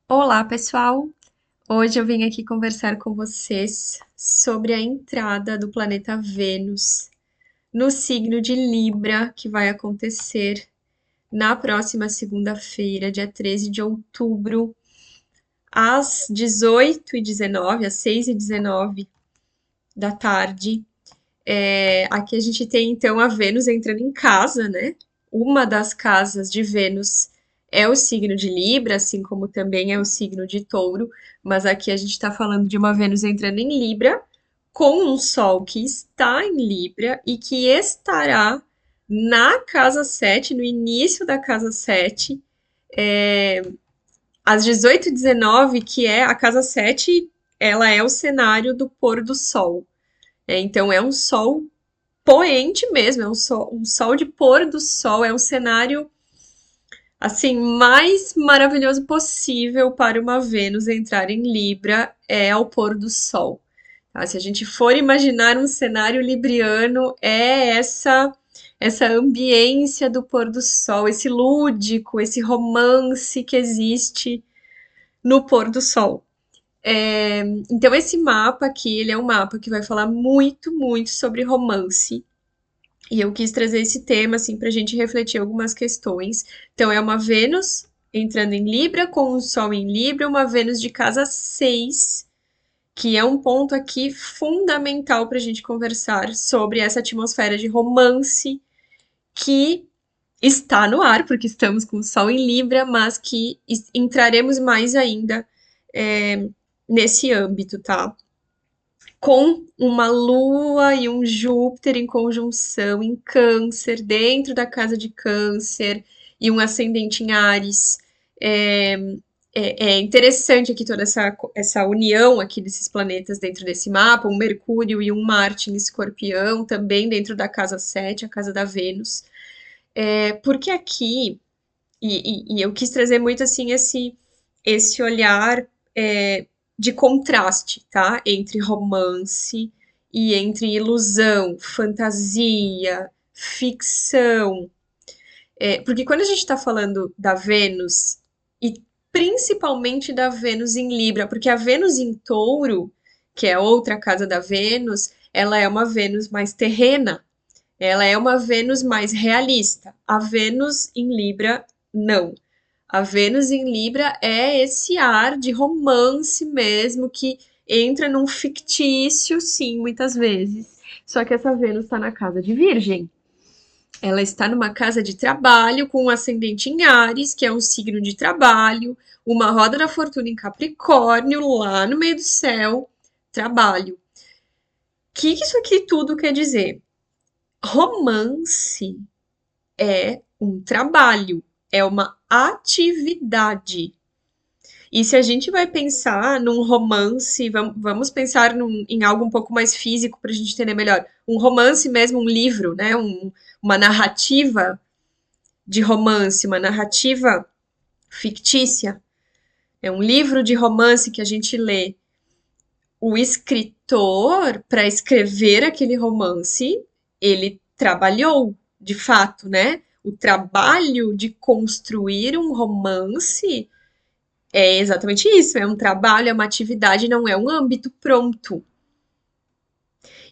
Olá, pessoal! Hoje eu vim aqui conversar com vocês sobre a entrada do planeta Vênus no signo de Libra, que vai acontecer na próxima segunda-feira, dia 13 de outubro, às 18h19, às 6h19 da tarde. Aqui a gente tem então a Vênus entrando em casa, né? Uma das casas de Vênus é o signo de Libra, assim como também é o signo de Touro, mas aqui a gente está falando de uma Vênus entrando em Libra, com um Sol que está em Libra e que estará na casa 7, no início da casa 7, às 18h19, que é a casa 7, ela é o cenário do pôr do Sol. Então é um Sol poente mesmo, é um sol de pôr do sol, é um cenário assim mais maravilhoso possível para uma Vênus entrar em Libra é ao pôr do sol. Tá? Se a gente for imaginar um cenário libriano, é essa ambiência do pôr do sol, esse lúdico, esse romance que existe no pôr do sol. Então esse mapa aqui, ele é um mapa que vai falar muito sobre romance. E eu quis trazer esse tema, assim, para a gente refletir algumas questões. Então, é uma Vênus entrando em Libra, com o Sol em Libra, uma Vênus de casa 6, que é um ponto aqui fundamental para a gente conversar sobre essa atmosfera de romance que está no ar, porque estamos com o Sol em Libra, mas que entraremos mais ainda é, nesse âmbito, tá? Com uma Lua e um Júpiter em conjunção em Câncer, dentro da casa de Câncer, e um ascendente em Áries. É, é interessante aqui toda essa união aqui desses planetas dentro desse mapa, um Mercúrio e um Marte em Escorpião, também dentro da casa 7, a casa da Vênus. Porque aqui, e eu quis trazer muito assim esse olhar de contraste, tá? Entre romance e entre ilusão, fantasia, ficção. Porque quando a gente está falando da Vênus, e principalmente da Vênus em Libra, porque a Vênus em Touro, que é outra casa da Vênus, ela é uma Vênus mais terrena, ela é uma Vênus mais realista. A Vênus em Libra, não. A Vênus em Libra é esse ar de romance mesmo, que entra num fictício, sim, muitas vezes. Só que essa Vênus está na casa de Virgem. Ela está numa casa de trabalho com um ascendente em Áries, que é um signo de trabalho, uma roda da fortuna em Capricórnio, lá no meio do céu, trabalho. O que isso aqui tudo quer dizer? Romance é um trabalho, é uma atividade. E se a gente vai pensar num romance, vamos pensar em algo um pouco mais físico para a gente entender melhor. Um romance mesmo, um livro, né? Uma narrativa de romance, uma narrativa fictícia. É um livro de romance que a gente lê. O escritor, para escrever aquele romance, ele trabalhou, de fato, né? O trabalho de construir um romance é exatamente isso, é um trabalho, é uma atividade, não é um âmbito pronto.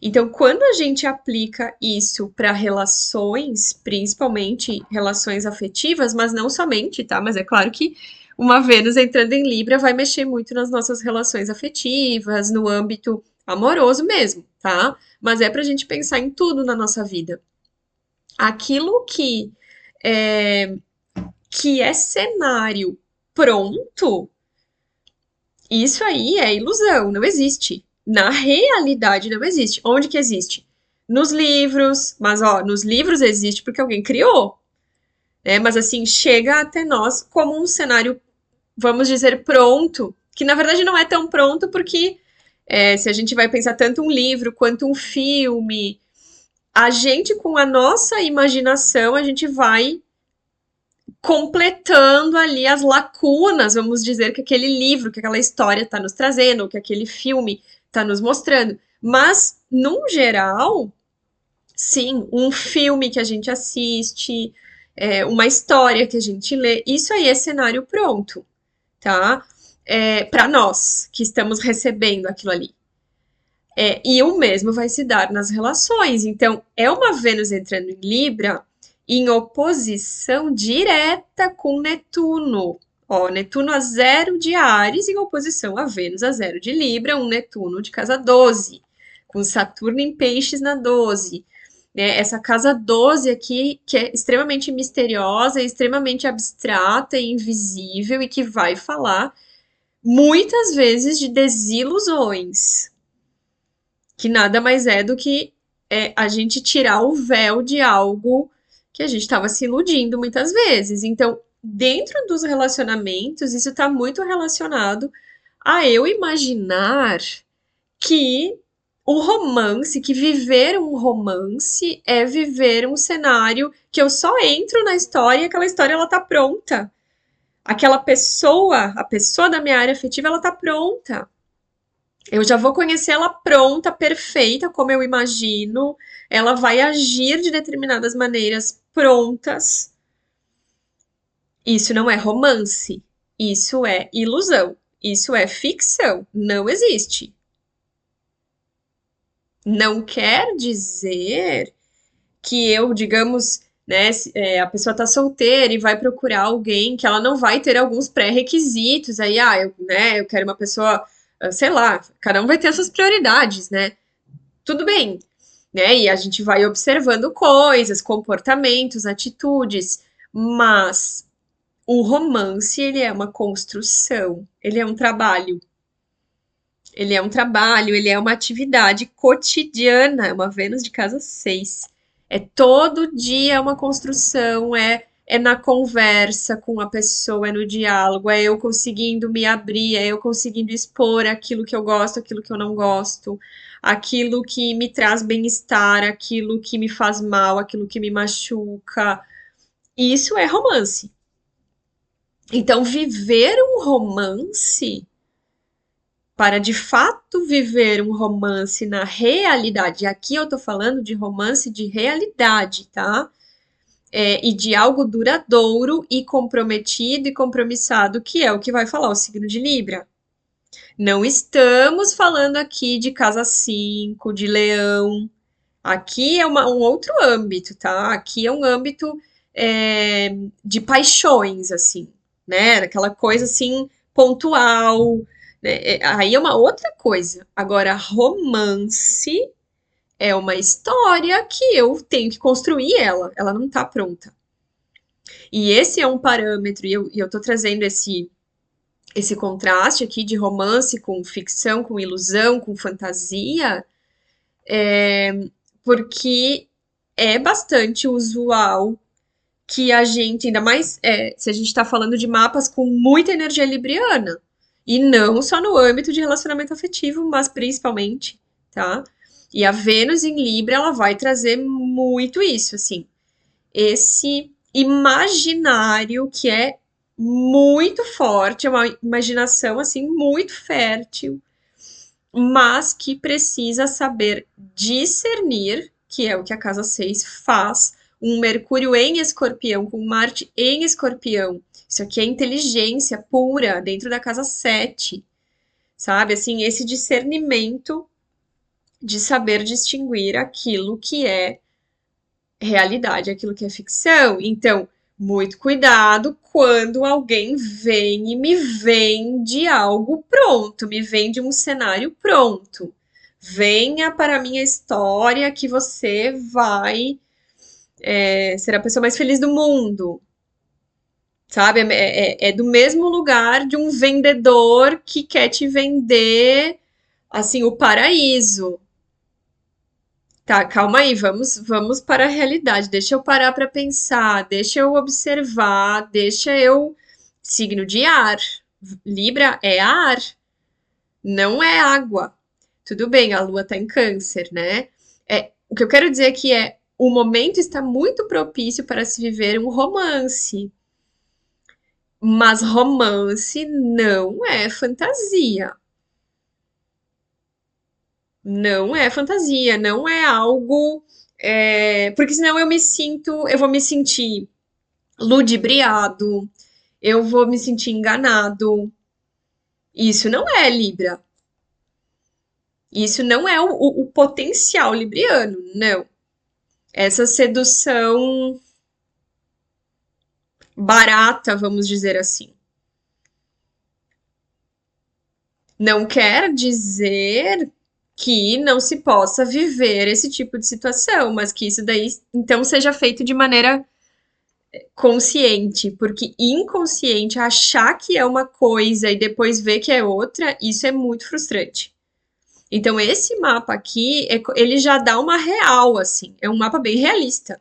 Então, quando a gente aplica isso para relações, principalmente relações afetivas, mas não somente, tá? Mas é claro que uma Vênus entrando em Libra vai mexer muito nas nossas relações afetivas, no âmbito amoroso mesmo, tá? Mas é para a gente pensar em tudo na nossa vida. Aquilo é, que é cenário pronto, isso aí é ilusão, não existe. Na realidade não existe. Onde que existe? Nos livros, mas ó, nos livros existe porque alguém criou, né? Mas assim, chega até nós como um cenário, vamos dizer, pronto, que na verdade não é tão pronto porque se a gente vai pensar tanto um livro quanto um filme, a gente com a nossa imaginação, a gente vai completando ali as lacunas, vamos dizer, que aquele livro, que aquela história está nos trazendo, ou que aquele filme está nos mostrando. Mas, num geral, sim, um filme que a gente assiste, uma história que a gente lê, isso aí é cenário pronto, tá? Para nós que estamos recebendo aquilo ali. E o mesmo vai se dar nas relações. Então, é uma Vênus entrando em Libra em oposição direta com Netuno. Ó, Netuno a 0 de Áries em oposição a Vênus a 0 de Libra, um Netuno de casa 12, com Saturno em Peixes na 12. Né? Essa casa 12 aqui, que é extremamente misteriosa, extremamente abstrata e invisível, e que vai falar muitas vezes de desilusões, que nada mais é do que a gente tirar o véu de algo que a gente estava se iludindo muitas vezes. Então, dentro dos relacionamentos, isso está muito relacionado a eu imaginar que o romance, que viver um romance é viver um cenário que eu só entro na história e aquela história ela tá pronta. Aquela pessoa, a pessoa da minha área afetiva, ela tá pronta. Eu já vou conhecer ela pronta, perfeita, como eu imagino. Ela vai agir de determinadas maneiras prontas. Isso não é romance. Isso é ilusão. Isso é ficção. Não existe. Não quer dizer que eu, digamos, né, a pessoa tá solteira e vai procurar alguém que ela não vai ter alguns pré-requisitos. Aí, eu quero uma pessoa, sei lá, cada um vai ter as suas prioridades, né? Tudo bem, né? E a gente vai observando coisas, comportamentos, atitudes, mas o romance, ele é uma construção, ele é um trabalho. Ele é um trabalho, ele é uma atividade cotidiana, é uma Vênus de casa 6. É todo dia uma construção, é na conversa com a pessoa, é no diálogo, é eu conseguindo me abrir, é eu conseguindo expor aquilo que eu gosto, aquilo que eu não gosto, aquilo que me traz bem-estar, aquilo que me faz mal, aquilo que me machuca. Isso é romance. Então, viver um romance, para de fato viver um romance na realidade, aqui eu tô falando de romance de realidade, tá? E de algo duradouro e comprometido e compromissado, que é o que vai falar o signo de Libra. Não estamos falando aqui de casa 5, de leão. Aqui é um outro âmbito, tá? Aqui é um âmbito de paixões, assim, né? Aquela coisa assim, pontual, né? Aí é uma outra coisa. Agora, romance é uma história que eu tenho que construir ela não tá pronta. E esse é um parâmetro, e eu tô trazendo esse contraste aqui de romance com ficção, com ilusão, com fantasia, porque é bastante usual que a gente, ainda mais se a gente está falando de mapas com muita energia libriana, e não só no âmbito de relacionamento afetivo, mas principalmente, tá? E a Vênus em Libra, ela vai trazer muito isso, assim, esse imaginário que é muito forte, é uma imaginação, assim, muito fértil, mas que precisa saber discernir, que é o que a casa 6 faz, um Mercúrio em Escorpião com Marte em Escorpião. Isso aqui é inteligência pura dentro da casa 7, sabe? Assim, esse discernimento de saber distinguir aquilo que é realidade, aquilo que é ficção. Então, muito cuidado quando alguém vem e me vende algo pronto, me vende um cenário pronto. Venha para a minha história que você vai ser a pessoa mais feliz do mundo. Sabe? É do mesmo lugar de um vendedor que quer te vender assim o paraíso. Tá, calma aí, vamos para a realidade. Deixa eu parar para pensar, deixa eu observar, deixa eu. Signo de ar. Libra é ar, não é água. Tudo bem, a lua tá em câncer, né? O que eu quero dizer aqui é o momento está muito propício para se viver um romance. Mas romance não é fantasia. Não é fantasia, não é algo. Porque senão eu vou me sentir ludibriado, eu vou me sentir enganado. Isso não é Libra. Isso não é o potencial libriano, não. Essa sedução barata, vamos dizer assim. Não quer dizer que não se possa viver esse tipo de situação, mas que isso daí então seja feito de maneira consciente, porque inconsciente achar que é uma coisa e depois ver que é outra, isso é muito frustrante. Então esse mapa aqui, ele já dá uma real assim, é um mapa bem realista.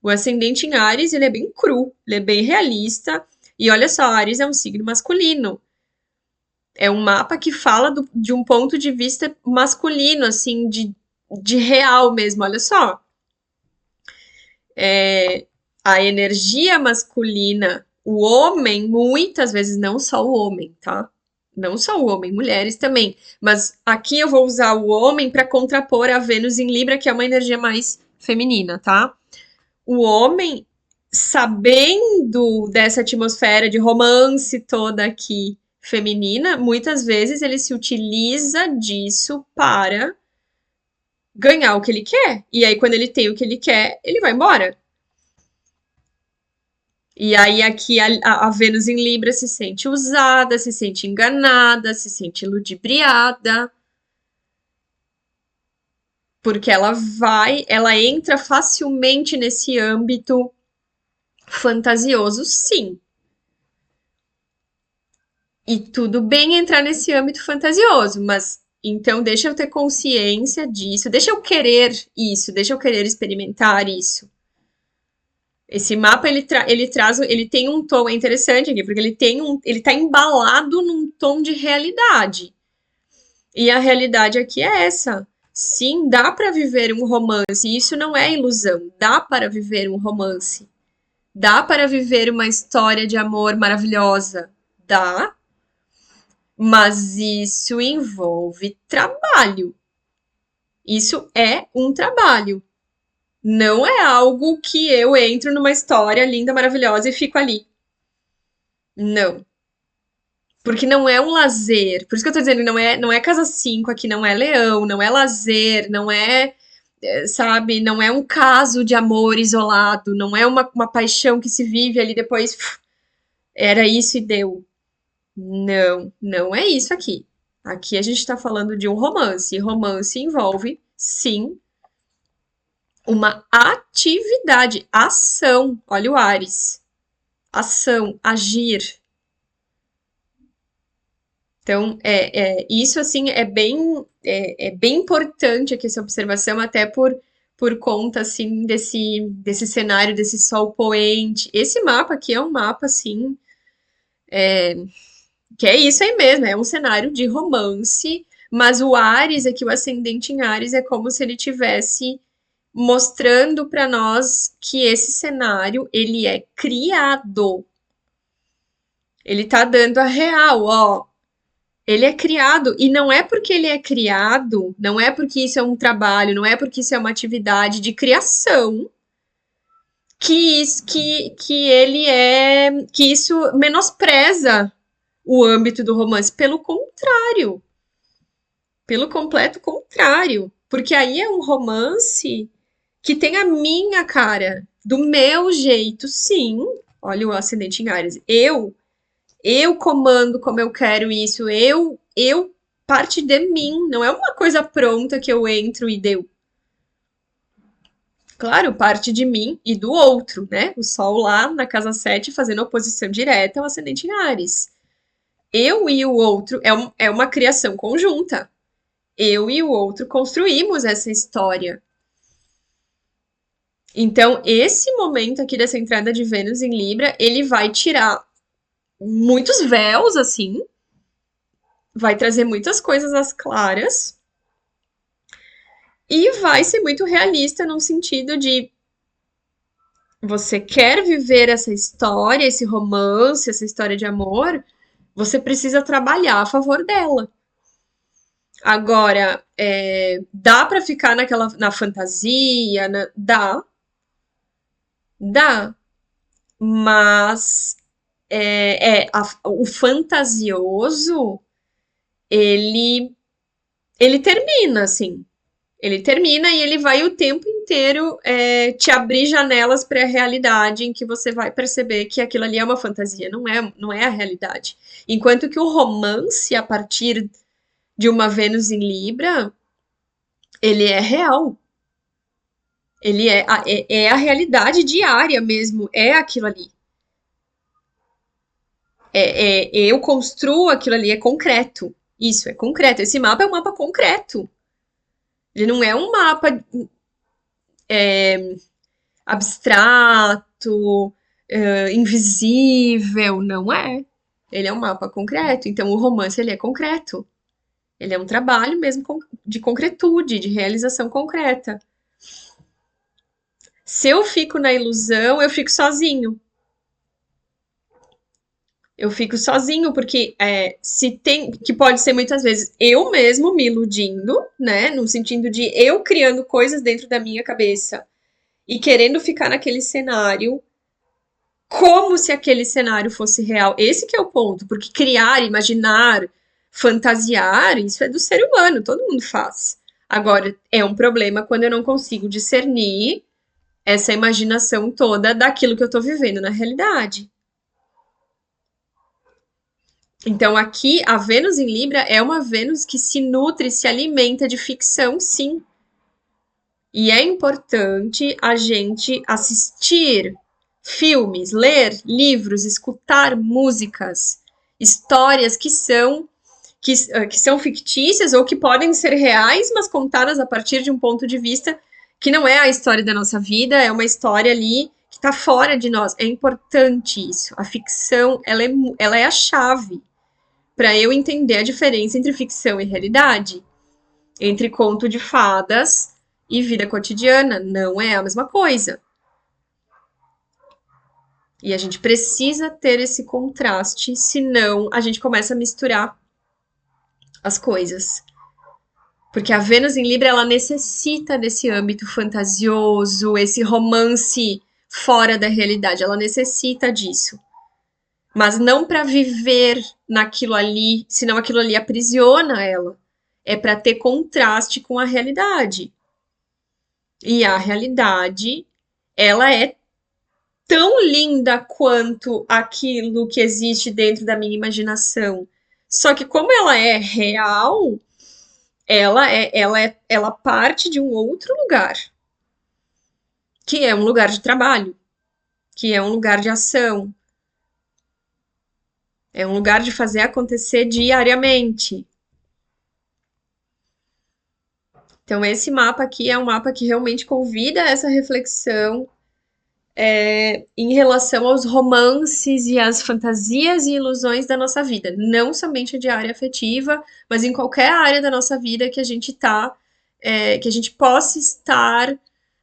O ascendente em Áries, ele é bem cru, ele é bem realista. E olha só, Áries é um signo masculino. É um mapa que fala de um ponto de vista masculino, assim, de real mesmo. Olha só. É, a energia masculina, o homem, muitas vezes, não só o homem, tá? Não só o homem, mulheres também. Mas aqui eu vou usar o homem para contrapor a Vênus em Libra, que é uma energia mais feminina, tá? O homem, sabendo dessa atmosfera de romance toda aqui feminina, muitas vezes ele se utiliza disso para ganhar o que ele quer. E aí, quando ele tem o que ele quer, ele vai embora. E aí, aqui a Vênus em Libra se sente usada, se sente enganada, se sente ludibriada. Porque ela entra facilmente nesse âmbito fantasioso, sim. E tudo bem entrar nesse âmbito fantasioso, mas então deixa eu ter consciência disso, deixa eu querer isso, deixa eu querer experimentar isso. Esse mapa ele tem um tom é interessante aqui, porque ele tá embalado num tom de realidade. E a realidade aqui é essa. Sim, dá para viver um romance, e isso não é ilusão. Dá para viver um romance. Dá para viver uma história de amor maravilhosa. Dá, mas isso envolve trabalho. Isso é um trabalho. Não é algo que eu entro numa história linda, maravilhosa e fico ali. Não. Porque não é um lazer. Por isso que eu tô dizendo, não é casa 5 aqui, não é leão, não é lazer, não é, sabe, não é um caso de amor isolado, não é uma paixão que se vive ali depois, era isso e deu. Não, não é isso aqui. Aqui a gente está falando de um romance. E romance envolve, sim, uma atividade, ação. Olha o Ares. Ação, agir. Então, isso assim é bem importante aqui essa observação, até por conta assim desse cenário, desse sol poente. Esse mapa aqui é um mapa assim que é isso aí mesmo, é um cenário de romance, mas o Ares, aqui o ascendente em Ares, é como se ele tivesse mostrando para nós que esse cenário ele é criado. Ele tá dando a real, ó. Ele é criado e não é porque ele é criado, não é porque isso é um trabalho, não é porque isso é uma atividade de criação que isso menospreza o âmbito do romance. Pelo contrário, pelo completo contrário, porque aí é um romance que tem a minha cara, do meu jeito, sim. Olha o ascendente em Áries. Eu comando como eu quero isso, eu parte de mim, não é uma coisa pronta que eu entro e deu. Claro, parte de mim e do outro, né? O Sol lá na casa 7 fazendo oposição direta ao ascendente em Áries. Eu e o outro é uma criação conjunta. Eu e o outro construímos essa história. Então, esse momento aqui dessa entrada de Vênus em Libra, ele vai tirar muitos véus, assim, vai trazer muitas coisas às claras e vai ser muito realista no sentido de você quer viver essa história, esse romance, essa história de amor, você precisa trabalhar a favor dela. Agora, dá para ficar na fantasia, dá, mas O fantasioso, ele, ele termina, assim. Ele termina e ele vai o tempo inteiro te abrir janelas para a realidade em que você vai perceber que aquilo ali é uma fantasia, não é a realidade. Enquanto que o romance, a partir de uma Vênus em Libra, ele é real. Ele é a realidade diária mesmo, é aquilo ali. Eu construo aquilo ali, é concreto. Isso, é concreto. Esse mapa é um mapa concreto. Ele não é um mapa abstrato, invisível, não é. Ele é um mapa concreto. Então, o romance, ele é concreto. Ele é um trabalho mesmo de concretude, de realização concreta. Se eu fico na ilusão, eu fico sozinho. Eu fico sozinho, porque se tem. Que pode ser muitas vezes eu mesmo me iludindo, né? No sentido de eu criando coisas dentro da minha cabeça e querendo ficar naquele cenário como se aquele cenário fosse real. Esse que é o ponto, porque criar, imaginar, fantasiar, isso é do ser humano, todo mundo faz. Agora, é um problema quando eu não consigo discernir essa imaginação toda daquilo que eu tô vivendo na realidade. Então, aqui, a Vênus em Libra é uma Vênus que se nutre, se alimenta de ficção, sim. E é importante a gente assistir filmes, ler livros, escutar músicas, histórias que são fictícias ou que podem ser reais, mas contadas a partir de um ponto de vista que não é a história da nossa vida, é uma história ali que está fora de nós. É importante isso. A ficção, ela é a chave para eu entender a diferença entre ficção e realidade, entre conto de fadas e vida cotidiana. Não é a mesma coisa. E a gente precisa ter esse contraste, senão a gente começa a misturar as coisas. Porque a Vênus em Libra, ela necessita desse âmbito fantasioso, esse romance fora da realidade. Ela necessita disso. Mas não para viver naquilo ali, senão aquilo ali aprisiona ela. É para ter contraste com a realidade. E a realidade, ela é tão linda quanto aquilo que existe dentro da minha imaginação. Só que como ela é real, ela parte de um outro lugar, que é um lugar de trabalho, que é um lugar de ação, é um lugar de fazer acontecer diariamente. Então, esse mapa aqui é um mapa que realmente convida a essa reflexão em relação aos romances e às fantasias e ilusões da nossa vida. Não somente de área afetiva, mas em qualquer área da nossa vida que a gente que a gente possa estar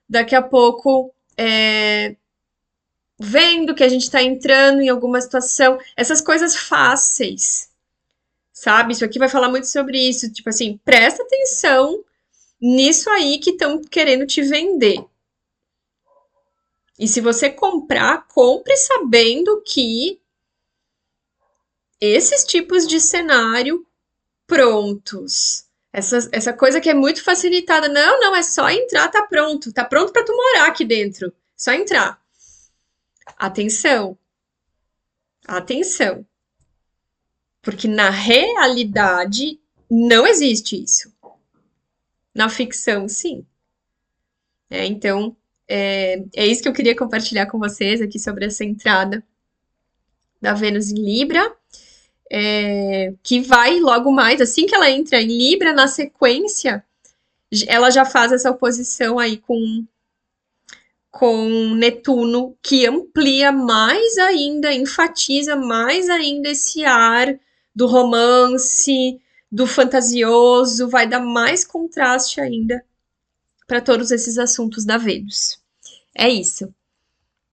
daqui a pouco vendo que a gente está entrando em alguma situação. Essas coisas fáceis, sabe? Isso aqui vai falar muito sobre isso. Tipo assim, presta atenção nisso aí que estão querendo te vender. E se você comprar, compre sabendo que esses tipos de cenário prontos, essa coisa que é muito facilitada, não, é só entrar, tá pronto para tu morar aqui dentro, só entrar. Atenção, atenção, porque na realidade não existe isso. Na ficção, sim. Então, é isso que eu queria compartilhar com vocês aqui sobre essa entrada da Vênus em Libra, que vai logo mais, assim que ela entra em Libra, na sequência, ela já faz essa oposição aí com Netuno, que amplia mais ainda, enfatiza mais ainda esse ar do romance, do fantasioso, vai dar mais contraste ainda para todos esses assuntos da Vênus. É isso.